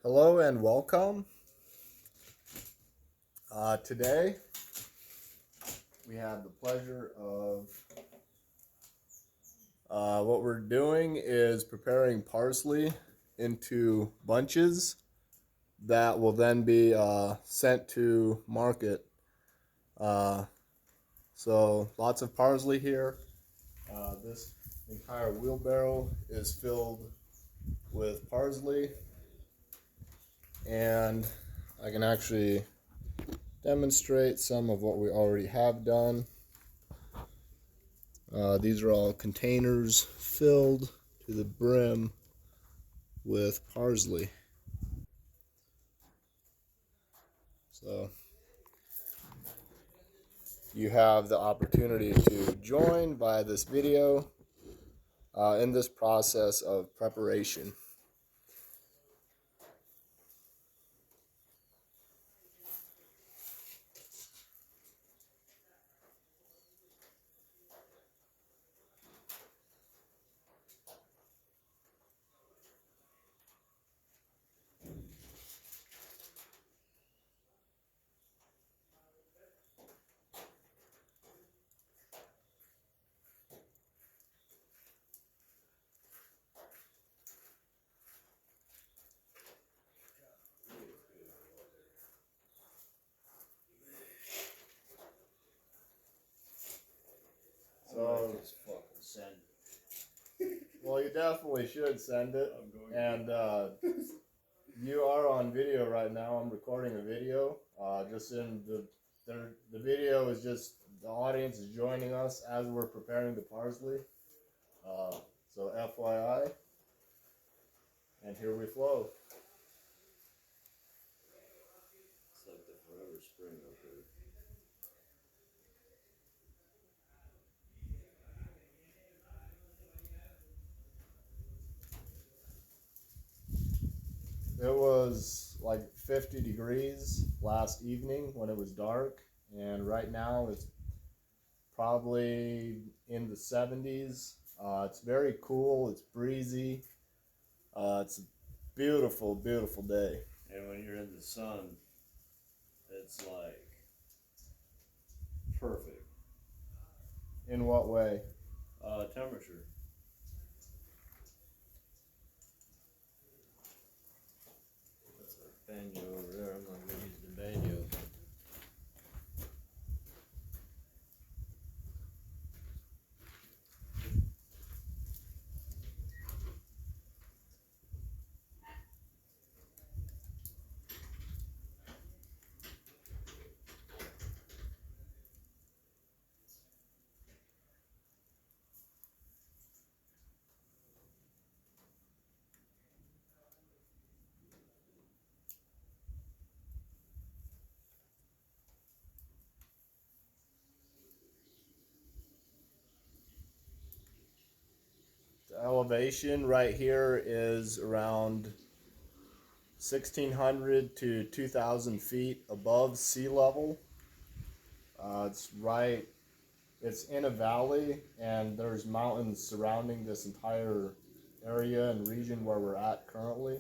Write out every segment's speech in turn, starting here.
Hello and welcome. Today we have the pleasure of what we're doing is preparing parsley into bunches that will then be sent to market. So lots of parsley here. This entire wheelbarrow is filled with parsley, and I can actually demonstrate some of what we already have done. These are all containers filled to the brim with parsley. So you have the opportunity to join by this video in this process of preparation. So, just fucking send it. well, you definitely should send it. And you are on video right now. I'm recording a video. Just in the video is just the audience is joining us as we're preparing the parsley. So FYI, and here we flow. It's like the forever spring up here. It was like 50 degrees last evening when it was dark, and right now it's probably in the 70s. It's very cool, it's breezy. It's a beautiful, beautiful day. And when you're in the sun, it's like perfect. In what way? Temperature. That's a banjo over there. I'm not gonna use the banjo. The elevation right here is around 1,600 to 2,000 feet above sea level. It's in a valley, and there's mountains surrounding this entire area and region where we're at currently.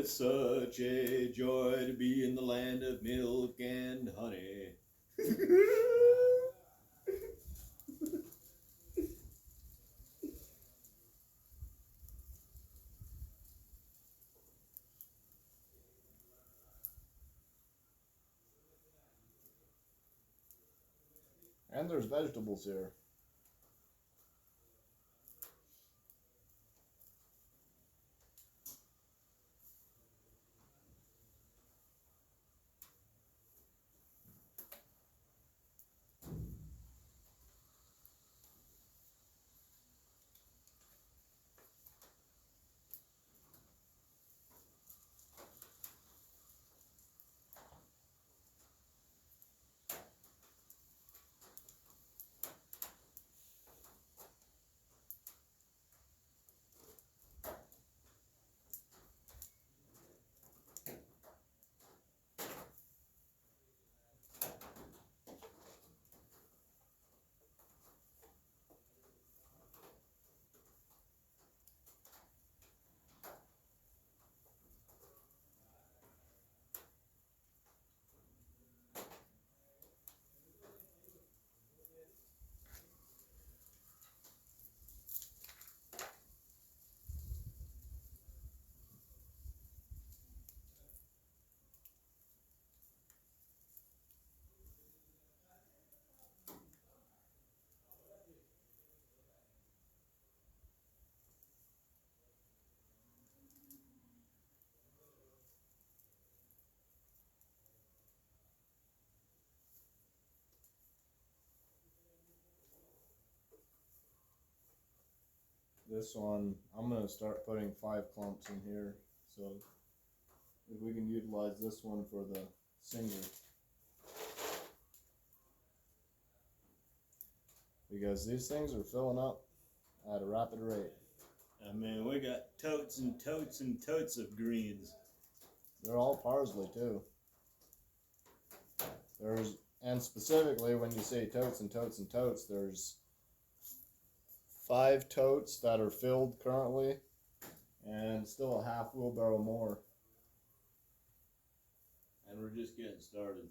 It's such a joy to be in the land of milk and honey. And there's vegetables here. This one, I'm going to start putting 5 clumps in here. So if we can utilize this one for the singer. Because these things are filling up at a rapid rate. I mean, we got totes and totes and totes of greens. They're all parsley too. And specifically when you say totes and totes and totes, there's 5 totes that are filled currently, and still a half wheelbarrow more. And we're just getting started.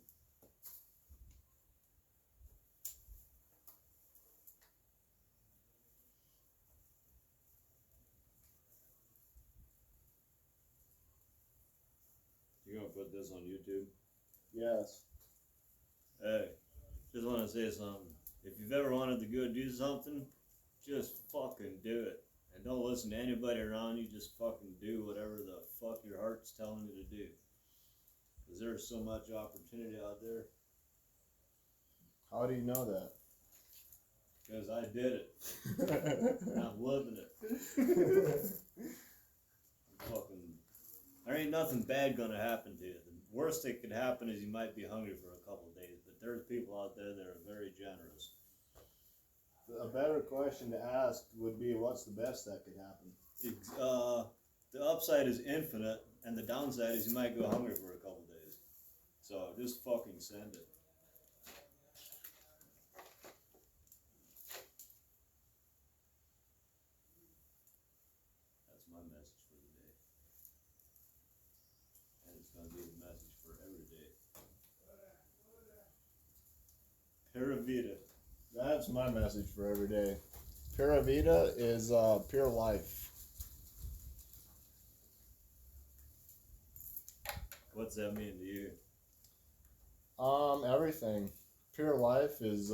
You gonna put this on YouTube? Yes. Hey, just want to say something. If you've ever wanted to go do something, just fucking do it. And don't listen to anybody around you, just fucking do whatever the fuck your heart's telling you to do. Because there's so much opportunity out there. How do you know that? Because I did it. And I'm living it. Fucking, there ain't nothing bad gonna happen to you. The worst that could happen is you might be hungry for a couple of days. But there's people out there that are very generous. A better question to ask would be, what's the best that could happen? The upside is infinite, and the downside is you might go hungry for a couple days. So just fucking send it. That's my message for the day. And it's going to be the message for every day. Pura Vida. That's my message for every day. Pura Vida is pure life. What's that mean to you? Everything. Pure life is,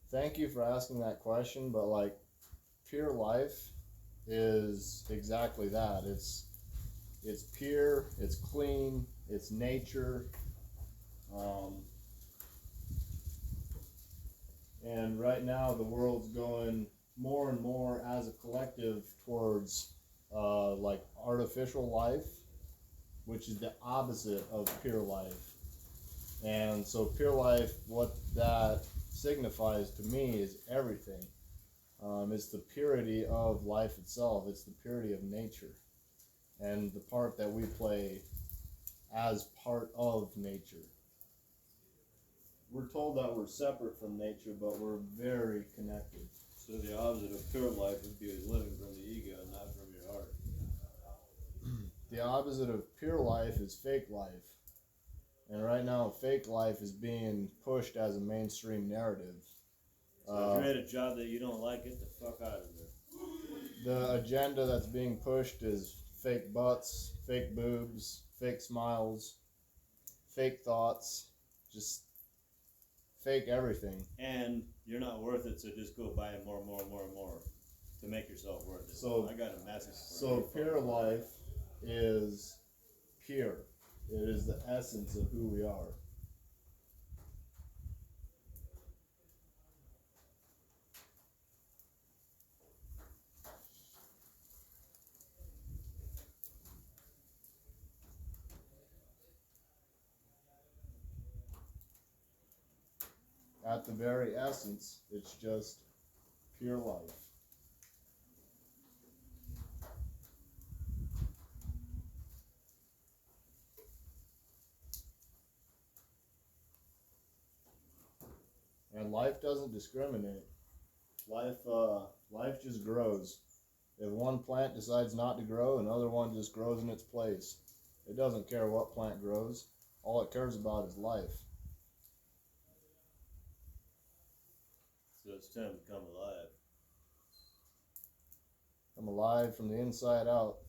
thank you for asking that question, but like, pure life is exactly that. It's pure, it's clean, it's nature, and right now the world's going more and more as a collective towards like artificial life, which is the opposite of pure life. And so pure life, what that signifies to me is everything. It's the purity of life itself. It's the purity of nature and the part that we play as part of nature. We're told that we're separate from nature, but we're very connected. So the opposite of pure life would be living from the ego, not from your heart. The opposite of pure life is fake life. And right now, fake life is being pushed as a mainstream narrative. So if you're at a job that you don't like, get the fuck out of there. The agenda that's being pushed is fake butts, fake boobs, fake smiles, fake thoughts, just fake everything. And you're not worth it, so just go buy more to make yourself worth it. So I got a message for So you. pure life is pure. It is the essence of who we are. At the very essence, it's just pure life. And life doesn't discriminate. Life just grows. If one plant decides not to grow, another one just grows in its place. It doesn't care what plant grows. All it cares about is life. So it's time to come alive. I'm alive from the inside out.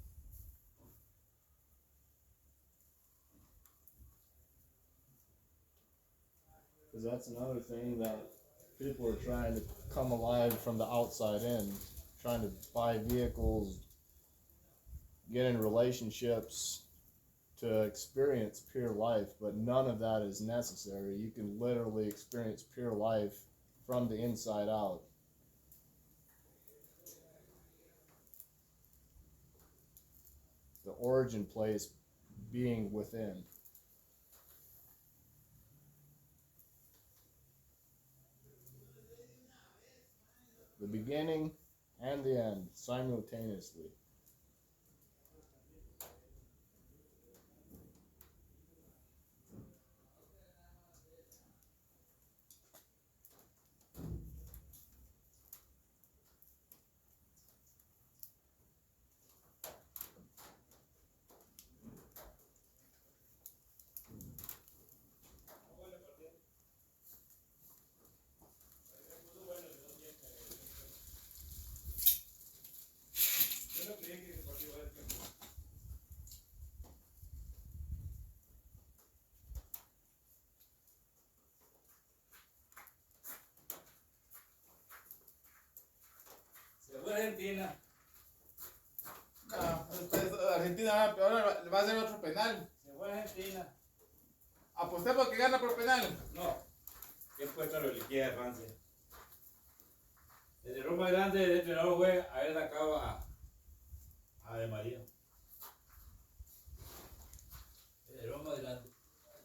Because that's another thing that people are trying to come alive from the outside in. Trying to buy vehicles, get in relationships to experience pure life, but none of that is necessary. You can literally experience pure life from the inside out. The origin place being within. The beginning and the end simultaneously. Se fue a Argentina. No, Argentina va a hacer otro penal. Se fue a Argentina. Apostemos que gana por penal. No. ¿Quién puesto lo liquida de Francia? El error más grande del entrenador fue haber sacado a De María. El error más grande.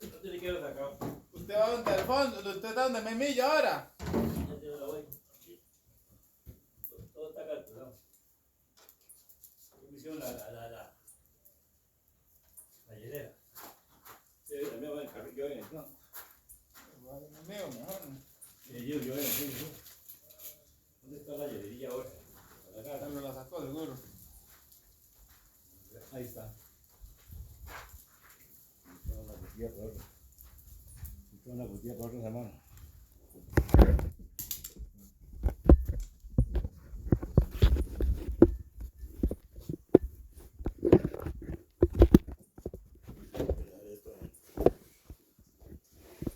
No te le quiero sacar. Usted va donde al fondo, usted está donde Memillo ahora. Ya te la voy. Todo está calculado. ¿Qué hicieron la hielera? Sí, también va en el carril, yo en el plan. Mío, mejor. Yo en el plan. ¿Dónde está la hielería ahora? Acá. Me la sacó seguro. Ahí está. Una costilla por otra semana.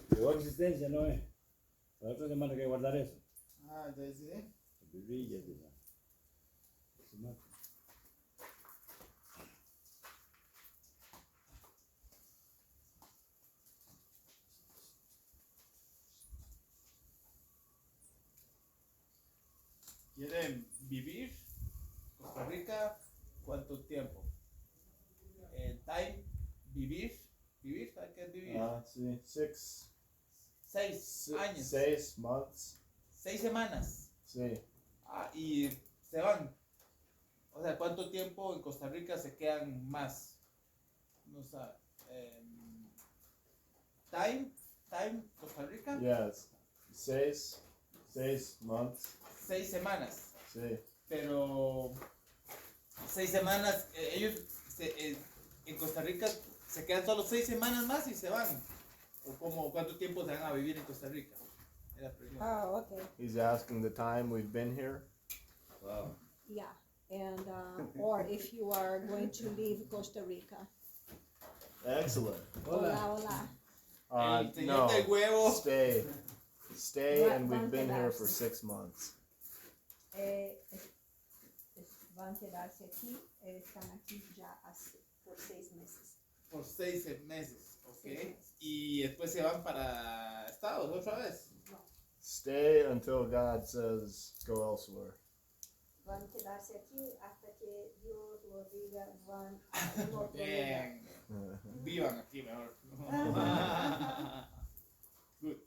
Llegó existencia, ¿no es? La otra semana hay que guardar eso. Ah, ya sí. Brillas, ¿verdad? ¿Quieren vivir? Costa Rica, ¿cuánto tiempo? Time, vivir. ¿Vivir? ¿Sabes qué es vivir? Sí. 6 años. 6 months. 6 semanas. Sí. Y se van. O sea, ¿cuánto tiempo en Costa Rica se quedan más? No sé. Time, Costa Rica. Yes. 6 months. 6 semanas. Sí. Pero 6 semanas, ellos en Costa Rica se quedan solo 6 semanas más y se van. ¿O como cuánto tiempo se van a vivir en Costa Rica? Es la pregunta. Oh, okay. He's asking the time we've been here. Wow. Yeah. And or if you are going to leave Costa Rica. Excellent. Hola, hola. El señor No, del huevo. stay, and we've been here for 6 months. Van a quedarse aquí, están aquí ya por 6 meses. Por 6 meses, ok. 6 meses. Y después se van para Estados otra vez. No, Stay until God says go elsewhere. van a quedarse aquí hasta que Dios los diga, van a un otro lugar. Bien. Vivan aquí mejor. Good.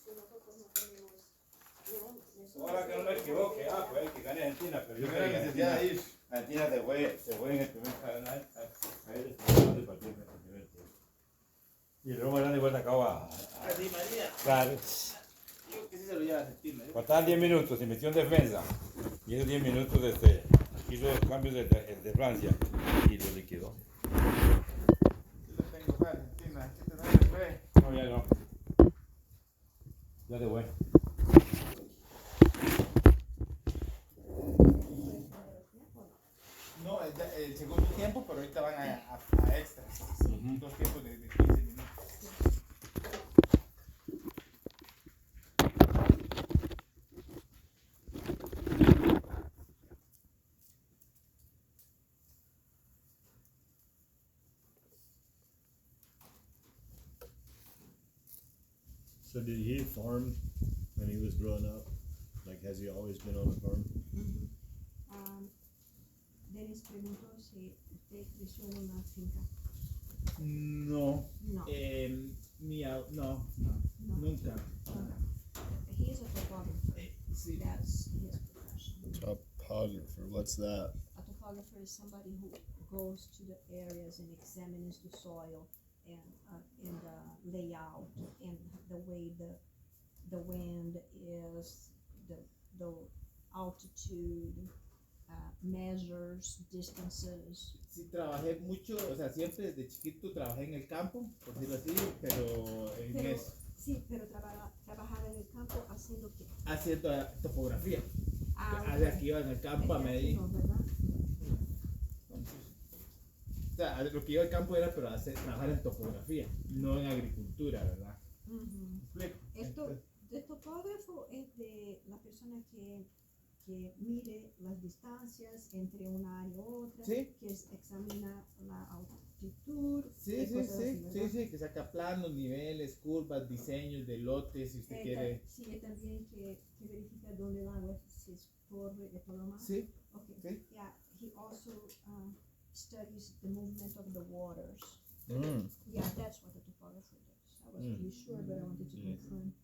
Si nosotros no tenemos Ahora que no me equivoque, pues el que gane Argentina, pero yo Yo creo que necesidad de ir. Argentina se fue en el primer canal. Ahí se el partido en el primer tiempo. Y luego más grande vuelta acabó a. Así, María. Claro. Yo que sí se lo lleva a Argentina. Faltaban 10 minutos, se metió en defensa. Y esos 10 minutos hizo los cambios de Francia y lo liquidó. Yo le tengo fe a Argentina. ¿Qué te da de fe? No, ya no. Ya de bueno. No, el segundo tiempo, pero ahorita van a extras. Sí. 2 tiempos de 15 minutos. So did he farm when he was growing up? Like, has he always been on a farm? Denis preguntó si usted creció en una finca. No. No. No, No. nunca. He is a photographer. Sí. That's his profession. Topographer, what's that? A topographer is somebody who goes to the areas and examines the soil and the layout and the way the wind is, the altitude, measures distances. Sí, trabajé mucho, o sea, siempre desde chiquito trabajé en el campo, por decirlo así, pero en Pero, eso, sí, pero trabajaba en el campo haciendo qué? haciendo topografía. Ah, O sea, que iba en el campo a medir. no, ¿verdad? O sea, lo que iba al campo era pero trabajar en topografía, no en agricultura, ¿verdad? Ujú. ¿Me explico? Esto de topógrafo es de la persona que mide las distancias entre una área y otra, Sí. que examina la altitud. Sí, y sí, cosas así, sí, ¿verdad? sí, que saca planos, niveles, curvas, diseños de lotes, si usted quiere. Sí, también que verifica dónde el agua se escorre y todo lo más. Sí, Okay. sí. Yeah, he also studies the movement of the waters. Mm. Yeah, that's what the topographer does. I wasn't really sure, but I wanted to confirm.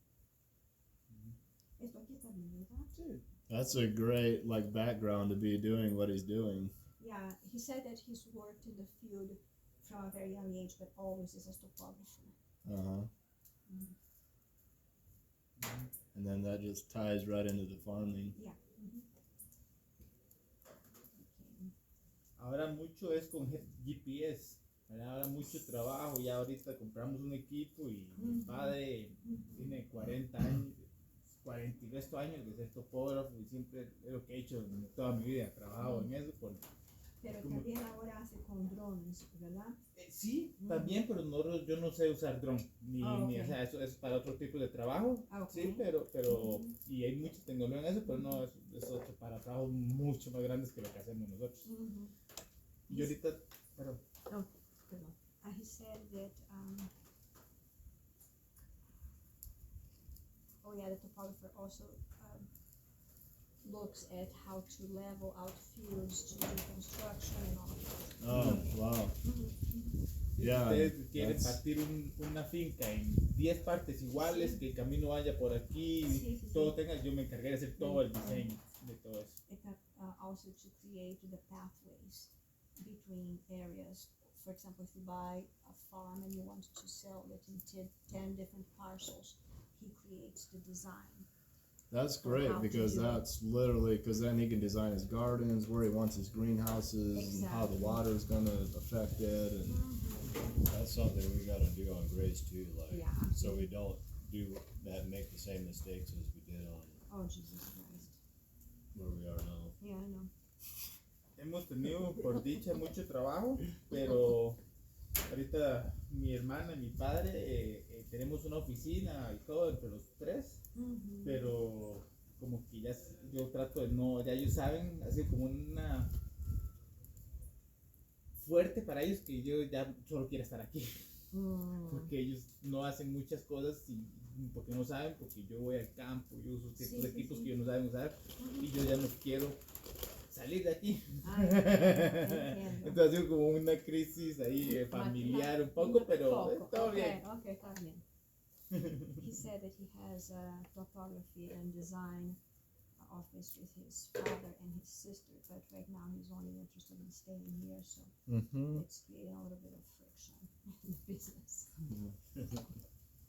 Esto aquí está bien, ¿verdad? Sí. That's a great background to be doing what he's doing. Yeah, he said that he's worked in the field from a very young age, but always as a topographer. Uh-huh. Mhm. And then that just ties right into the farming. Yeah. Mhm. Okay. Ahora mucho es con GPS, ¿verdad? Ahora mucho trabajo, ya ahorita compramos un equipo y mi padre tiene 40 años, 40 y resto años de ser topógrafo y siempre es lo que he hecho en toda mi vida, he trabajado en eso. Pero también ahora hace con drones, ¿verdad? Sí, también, pero yo no sé usar dron, ni, Okay. o sea, eso es para otro tipo de trabajo, Okay. sí, pero y hay mucha tecnología en eso, pero no, es otro para trabajos mucho más grandes que lo que hacemos nosotros. Y ahorita, pero Perdón. He said that, the topographer also looks at how to level out fields to do construction and all of that. Oh, wow. si Yeah, ustedes quieren that's- partir una finca en 10 partes iguales, Sí. que el camino vaya por aquí, Sí, sí, todo sí. tenga, yo me encargué de hacer todo el diseño de todo eso. It also to create the pathways between areas. For example, if you buy a farm and you want to sell it in 10 different parcels, he creates the design That's how great to because do it. that's literally because then he can design his gardens, where he wants his greenhouses, and how the Exactly. water is going to affect it. And That's something we gotta do on Grace too, like, Yeah, so we don't make the same mistakes as we did on oh Jesus Christ. where we are now. Yeah, I know. Hemos tenido por dicha mucho trabajo, pero ahorita mi hermana y mi padre tenemos una oficina y todo entre los tres, Mhm. pero como que ya yo trato de no, ya ellos saben, así como una fuerte para ellos que yo ya solo quiero estar aquí, porque ellos no hacen muchas cosas porque no saben, porque yo voy al campo, yo uso ciertos Sí, equipos sí. que ellos no saben usar Ujú. y yo ya no quiero salir de aquí. Ah, entiendo. Entonces ha sido como una crisis ahí familiar un poco, pero todo bien. Okay, está bien. He said that he has a photography and design office with his father and his sister, but right now he's only interested in staying here, so it's creating a little bit of friction in the business.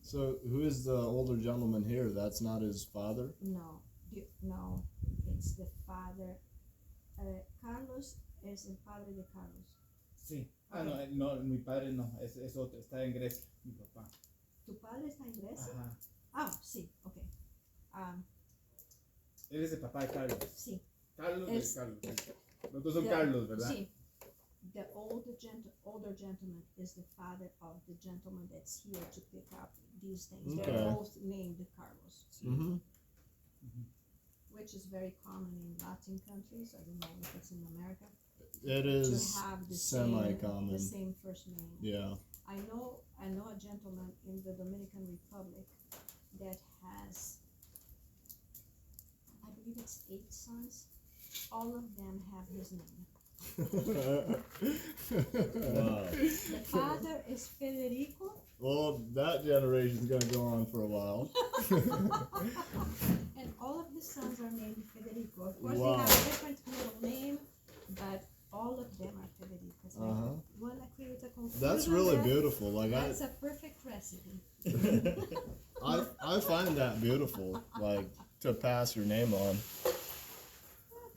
So, who is the older gentleman here? That's not his father? No, it's the father. Carlos es el padre de Carlos. Sí. Ah, no, mi padre no, es otro, está en Grecia, mi papá. ¿Tu padre está en Grecia? Ajá. Ah, sí, ok. Él es el papá de Carlos. Sí. Carlos Es- de Carlos. Los dos son Carlos, ¿verdad? Sí. The older gentleman is the father of the gentleman that's here to pick up these things. Okay. They're both named Carlos, Mm-hmm. which is very common in Latin countries. I don't know if it's in America. It To is have the semi-common. same first name. Yeah. I know a gentleman in the Dominican Republic that has, I believe it's 8 sons. All of them have his name. Wow. The father is Federico, Well, that generation's gonna go on for a while. and all of his sons are named Federico. Of course, Wow. they have a different middle name, but all of them are Federicos. Uh-huh. Wanna create a confusion That's really there? beautiful. Like That's a perfect recipe. I find that beautiful. Like to pass your name on.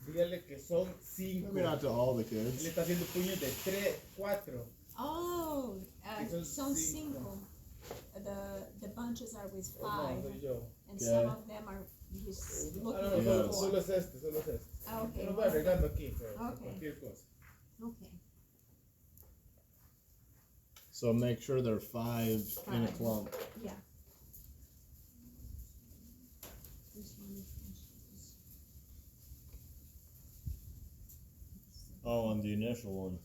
Dígale que son 5. Maybe not to all the Él kids. está haciendo puños de 3, 4. Oh, Son son cinco. 5. The bunches are with No, 5, soy yo. and Okay. some of them are he's Ah, looking no, Yes. solo es este, solo es este. Ah, okay. Yo lo voy arreglando aquí, pero por Okay. cualquier cosa. Okay. So make sure they're 5 in a 5. clump. Yeah. This one is Oh, on the initial one.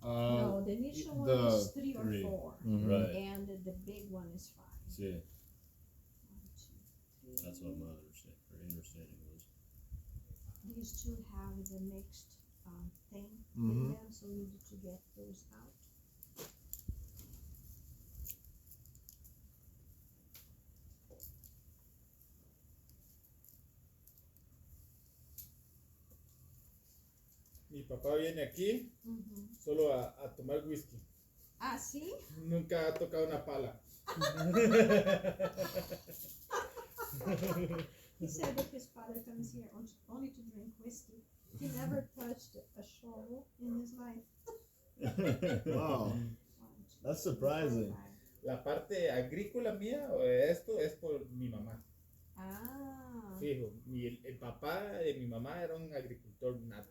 no, the initial one the is 3 or 3. 4, Mhm. Right. and the big one is 5. See, 1, 2, 3. that's what my understanding was. These two have the mixed thing Mhm. in them, so we need to get those out. Mi papá viene aquí Mhm. solo a tomar whisky. Ah, sí? Nunca ha tocado una pala. He said that his father comes here only to drink whiskey. He never touched a shovel in his life. Wow. 1, 2, That's 3, 4, surprising. 5. La parte agrícola mía o de esto es por mi mamá. Ah. Fijo, el papá de mi mamá era un agricultor nato,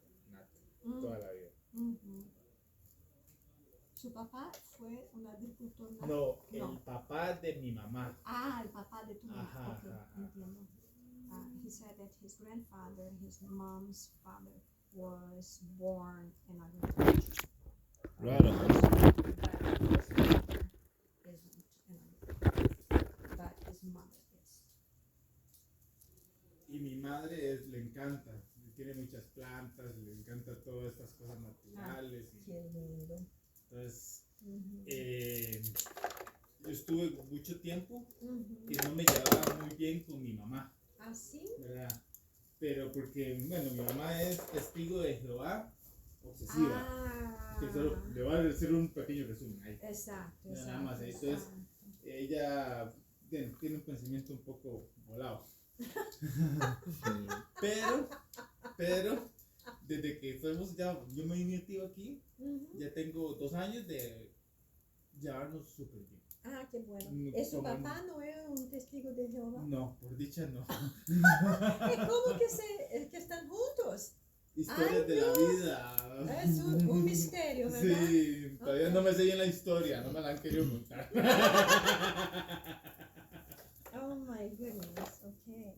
toda la vida. Mhm. Su papá fue un agricultor nato. No, el No. papá de mi mamá. Ah, el papá de tu mamá. Ajá, Okay, ajá. entiendo. He said that his grandfather, his mom's father, was born in agriculture. Right on. But his father isn't an agricultor, but his mother is. Y mi madre le encanta, tiene muchas plantas, le encanta todas estas cosas naturales. Qué lindo. Entonces, Mhm. yo estuve mucho tiempo Mhm. que no me llevaba muy bien con mi mamá, ¿Ah, sí? ¿verdad? Pero porque, bueno, mi mamá es testigo de Jehová, obsesiva. Ah. Que solo le voy a hacer un pequeño resumen ahí. Exacto, Nada exacto. más, entonces, exacto. Ella tiene un pensamiento un poco volado. Pero, desde que fuimos ya, yo me vine tío aquí, Ujú. ya tengo 2 años de llevarnos súper bien. Ah, qué bueno. Mm, ¿Es su como- papá no es un testigo de Jehová? No, por dicha no. ¿Y cómo que están juntos? Historias Ay, de la no. vida. Es un misterio, ¿verdad? Sí, todavía Ok. no me sé bien la historia, no me la han querido contar. Oh my goodness, okay.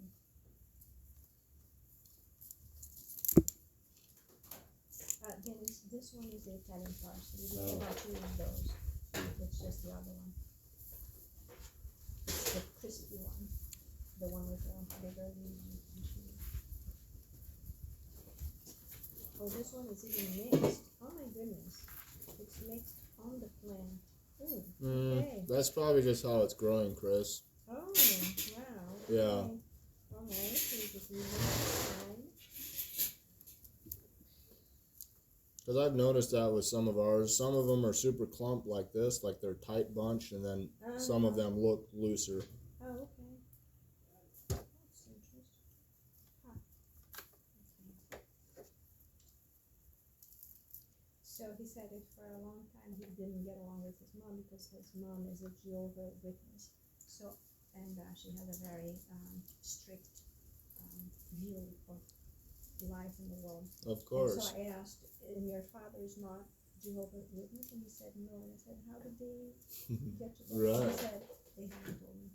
Dennis, this one is the Italian parsley. We have two of those. It's just the other one. The crispy one. The one with the bigger leaves. Oh, this one is even mixed. Oh my goodness. It's mixed on the plant. Ooh, okay. That's probably just how it's growing, Chris. Oh, wow. Yeah. Okay. Alright, so you just leave it aside. Because I've noticed that with some of ours. Some of them are super clumped like this, like they're tight bunched, and then some of them look looser. Oh, okay. That's interesting. Huh. Okay. So he said it for a long time he didn't get along with his mom because his mom is a Jehovah's Witness. So, and she has a very strict view of life in the world. Of And course. so I asked, and your father is not Jehovah's Witness? And he said no. And I said, how did they get to that? And Right. he said, they haven't told me.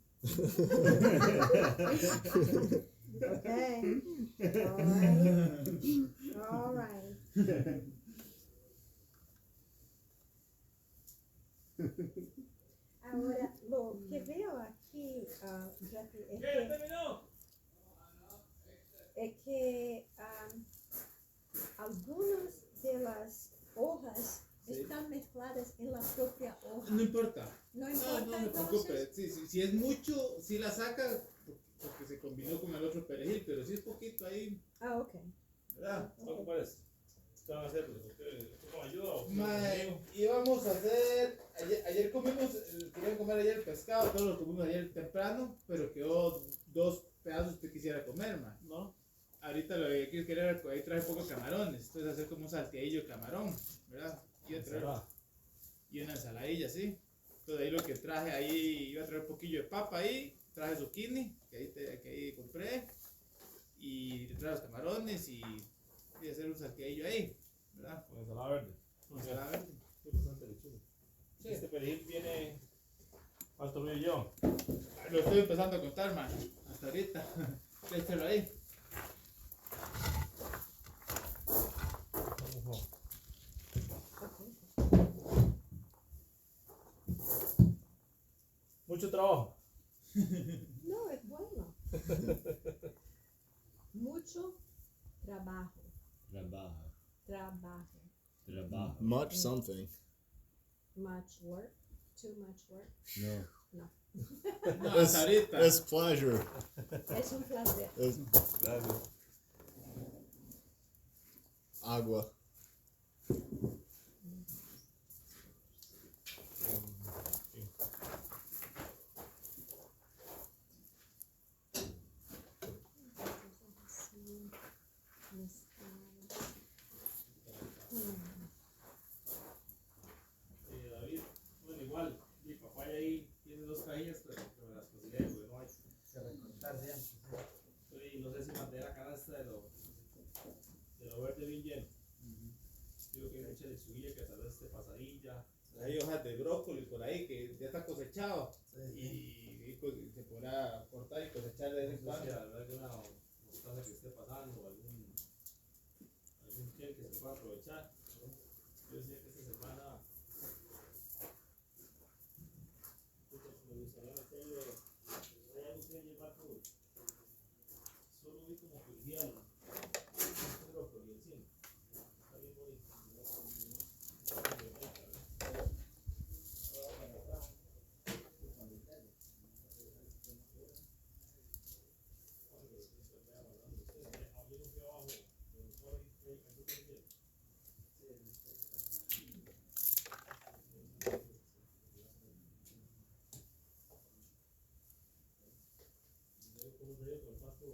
Okay. All right. Ahora, lo que veo aquí, Jeffrey, es que algunas de las hojas Sí. están mezcladas en la propia hoja. No importa. No No, importa, no me entonces. preocupe. Si es mucho, si la saca, porque se combinó con el otro perejil, pero si es poquito ahí, Ah, ok. ¿verdad? ¿Cómo parece? ¿Qué van a hacer? ¿Usted con ayuda o Mae, íbamos a hacer, ayer comimos, querían comer ayer pescado, todos lo comimos ayer temprano, pero quedó 2 pedazos que quisiera comer, ma. ¿No? Ahorita lo que quiero querer, ahí traje pocos camarones, entonces hacer como un salteadillo de camarón, ¿verdad? Iba a traer, y una ensaladilla, ¿sí? Entonces ahí lo que traje ahí, iba a traer un poquillo de papa ahí, traje zucchini, que ahí compré, y traje los camarones y hacer un salteadillo ahí, ¿verdad? Con ensalada verde. Ensalada verde. Sí, bastante lechuga. Sí. Este perejil viene. ¿Cuánto río yo? Lo estoy empezando a contar, man, hasta ahorita. Échalo ahí. Vamos, mucho trabajo. No, es bueno. Mucho trabajo. Trabajo. Much something. Much work. Too much work. No. No, hasta ahorita. It's pleasure. Es un placer. It's Gracias. agua. David, bueno, igual, mi papá ahí tiene 2 cajillas, pero me las cociné, porque no hay que recortar siempre. Y no sé si mandé la canasta de lo verde bien lleno. Digo que mucha lechuguilla que tal vez esté pasadilla. Hay hojas de brócoli por ahí que ya está cosechado. Y se podrá cortar y cosechar de vez en No sé si cuando. alguna mostaza que esté pasando, algún gel que se pueda aprovechar. Yo decía que esta semana me gustaría meterle, hay algo que llevar todo. Solo vi como que el brócoli encima. Está bien bonito. ¿Cómo se ve con el pasto?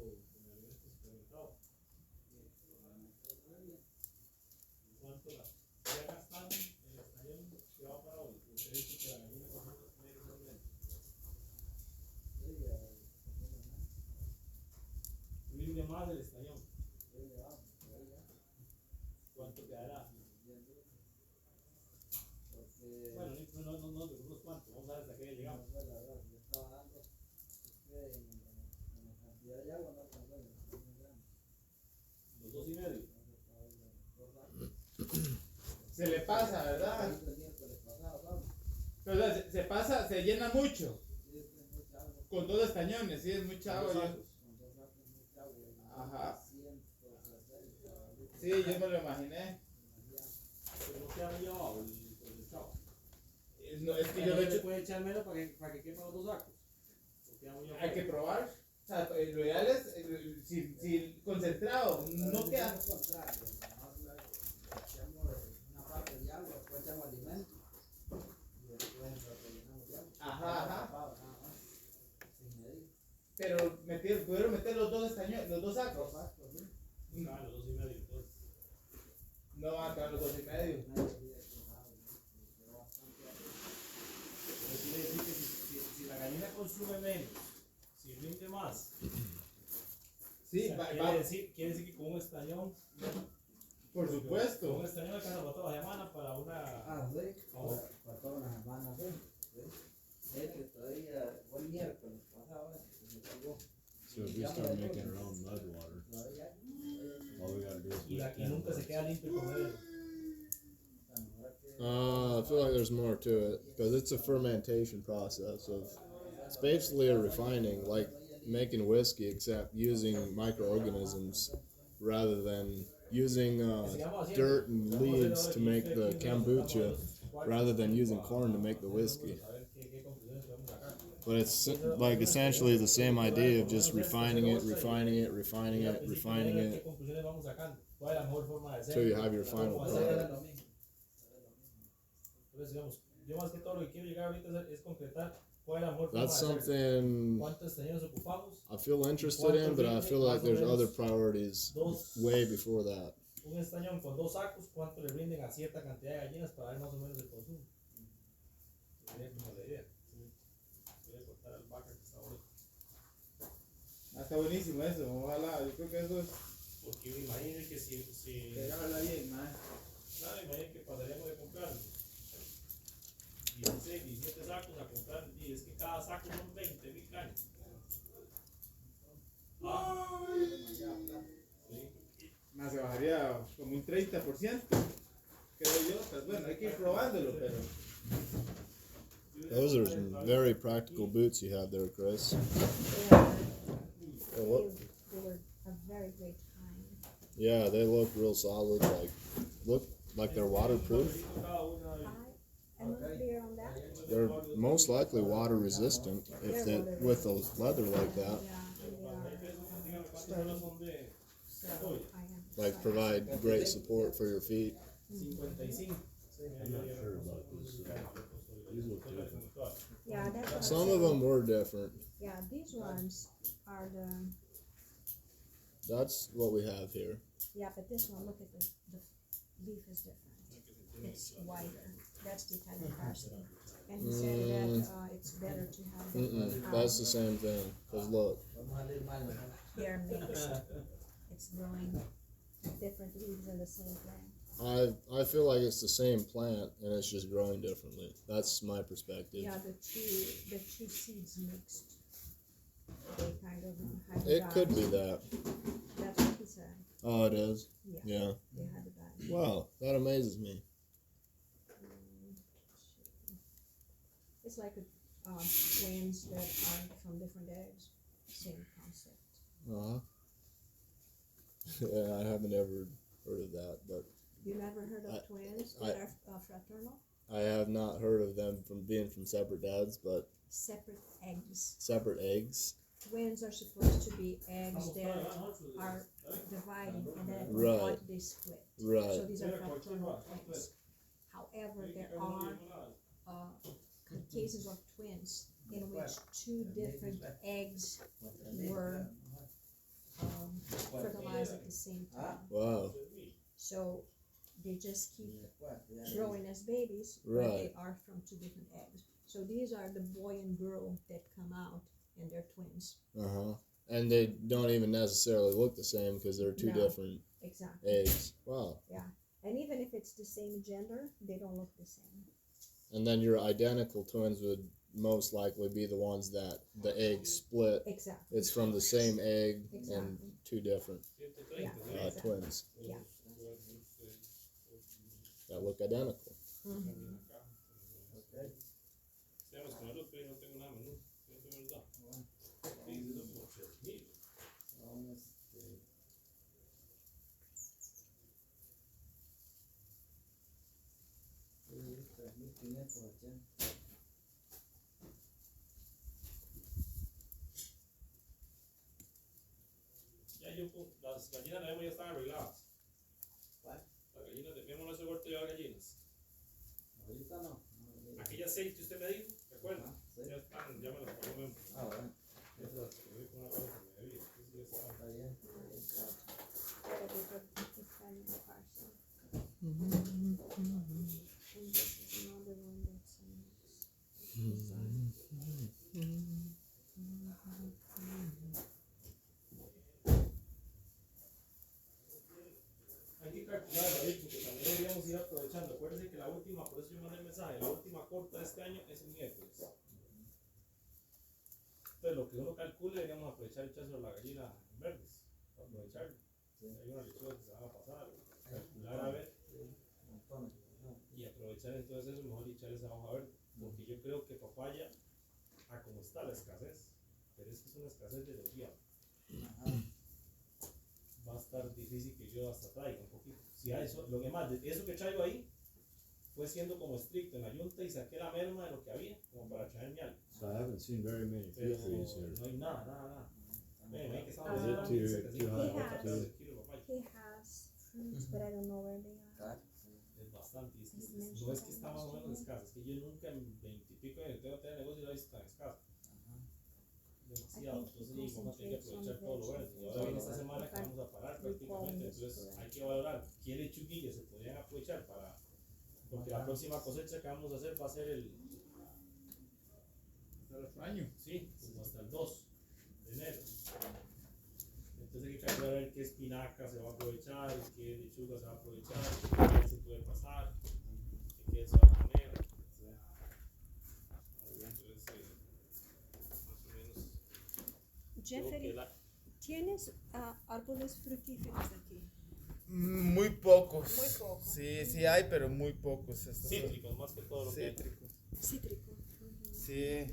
las ya gastaron el estañón que va para hoy. Usted dice que la gallina consume los medios alimentos. Rinde más el estañón. ¿Cuánto quedará? Bueno, no, de unos cuantos, vamos a ver hasta qué llegamos. Los 2,5. Se le pasa, ¿verdad? Pero se pasa, se llena mucho. Con 2 estañones, sí, es mucha agua. Ajá. Sí, yo me lo imaginé. Pero no queda muy abajo el chavo. No, es que yo No lo he se hecho. puede echar menos para que quepan los 2 sacos. O queda muy abajo. Hay que probar. O sea, lo ideal es si concentrado, no queda. Ajá. Pero pudieron meter los 2 estañones, los 2 sacos. No, los 2,5 entonces. No van a caer los 2,5. Pero quiere decir que si la gallina consume menos, si rinde más, Sí, o sea, quiere decir que con un estañón, por con supuesto. un estañón alcanza para toda la semana para una. Para toda una semana, sí. Que todavía fue el miércoles pasado, se pegó. So if we start making our own mud water, all we gotta do is Y wait aquí 10 nunca se months. queda limpio el comedero. I feel like there's more to it because it's a fermentation process of. It's basically a refining, like making whiskey, except using microorganisms rather than using dirt and leaves to make the kombucha, rather than using corn to make the whiskey. But it's like essentially the same idea of just refining it until you have your final product. Entonces, digamos, yo más que todo lo que quiero llegar ahorita es concretar cuál es la mejor forma That's de hacerlo. something ¿Cuántos estañones ocupamos? I feel interested in, but I feel like there's other priorities way before that. Un estañón con 2 sacos, ¿cuánto le rinden a cierta cantidad de gallinas para ver más o menos el consumo? Sería como la idea. Voy a cortar el vaca que está bonito. Está buenísimo eso, ojalá, yo creo que eso es Porque imagínense que si pegarla bien, man. claro, imagínense que pasaríamos de comprar 16, 17 sacos a comprar, y es que cada saco son 20,000 cañas. Sí. Más se bajaría como un 30%, creo yo. Pues bueno, hay que ir probándolo, pero. Those are some very practical boots you have there, Chris. They what? were a very great time. Yeah, they look real solid. Look like they're waterproof. I'm not clear on that. They're most likely water resistant if they with the leather like that. Yeah, they are sturdy. So I am. Like provide great support for your feet. 55. I'm not sure about this. These look different. Yeah, that's what I'm Some of saying. them were different. Yeah, these ones are the. That's what we have here. Yeah, but this one, look at the leaf is different. It's wider. That's the Italian parsley. And he said that it's better to have them That's the same thing. Cause look, they're mixed. It's growing different leaves in the same plant. I feel like it's the same plant and it's just growing differently. That's my perspective. Yeah, the two seeds mixed. They kind of It could be that. That's what he said. Oh, it is. Yeah. Yeah. They hybridized. Wow, that amazes me. It's like twins that are from different eggs. Same concept. Yeah, I haven't ever heard of that, but You never heard of twins I- that are fraternal? I have not heard of them from being from separate dads, but Separate eggs. separate eggs. Twins are supposed to be eggs that are dividing and then at one Right. point they split. So Right. these are fraternal twins. However, there are cases of twins in which 2 different eggs were fertilized at the same time. Wow. So They just keep Después, ya growing as babies, but they are from two different eggs. So these are the boy and girl that come out, and they're twins. And they don't even necessarily look the same because they're two No. different Exactly. eggs. Wow. And even if it's the same gender, they don't look the same. And then your identical twins would most likely be the ones that the egg split. Exactly. It's from the same egg and Exactly. two different Yeah. Exactly. twins Yeah. that look identical. Mhm. Ok. Sabemos que no lo creo, no tengo nada menú. No tengo verdad. Bueno, Sí, eso es como 3,000. son sí, 3.580. Ya las gallinas de Memo ya están arregladas. ¿Cuál? Las gallinas de Memo no es el huerto lleva gallinas. Ahorita no. Aquel aceite usted me dijo, ¿te acuerdas? Ajá, sí. Ya están, ya me las pagó Memo. Ah, bueno. Esas las escribí con una cosa que me debía. Entonces ya están. Está bien. Gotta be the Italian parcel. And this is another one that's a mix. Hay que calcular, David, porque también deberíamos ir aprovechando. Acuérdense que la última, por eso yo mandé el mensaje, la última corta de este año es el miércoles. Entonces, lo que uno calcule, deberíamos aprovechar y echárselo a la gallina en verdes. Para aprovecharlo. Hay una lechuga que se van a pasar, calcular a ver. Montones. Y aprovechar entonces eso, mejor echarle esa hoja verde. Porque yo creo que papaya, a como está la escasez, pero es que es una escasez de los días. Ajá. Va a estar difícil que yo hasta traiga un poquito. Si hay eso, lo que más, de eso que traigo ahí, fue siendo como estricto en la yunta y saqué la merma de lo que había, como para traerme algo. So I haven't seen very many Pero fig trees here. no hay nada. Ven, ven que estamos Is it hablando too- de 700 too high pesos altitude? el kilo de papaya. He has fruits, but I don't know where they are. Claro. Es bastante, y es que He's no es que mentioned está más o menos that. escasa, es que yo nunca en 20 y pico años que tengo que tener negocio lo he visto tan escaso. Demasiado, I think he entonces vamos a tener que concentrates on aprovechar todo lo verde. Y ahora viene esta semana que vamos a parar prácticamente, entonces hay que valorar qué lechuguillas se podrían aprovechar para, porque la próxima cosecha que vamos a hacer va a ser el, Hasta el otro año. sí, como hasta el 2 de enero. Entonces hay que calcular a ver qué espinaca se va a aprovechar, qué lechuga se va a aprovechar, qué se puede pasar, qué se va a poner. Entonces, más o menos. Jeffrey, ¿tienes árboles frutíferos aquí? Muy pocos. Muy pocos. Sí, sí hay, pero muy pocos. Estos son Cítricos, más que todo lo que hay. cítricos. Cítrico. Sí.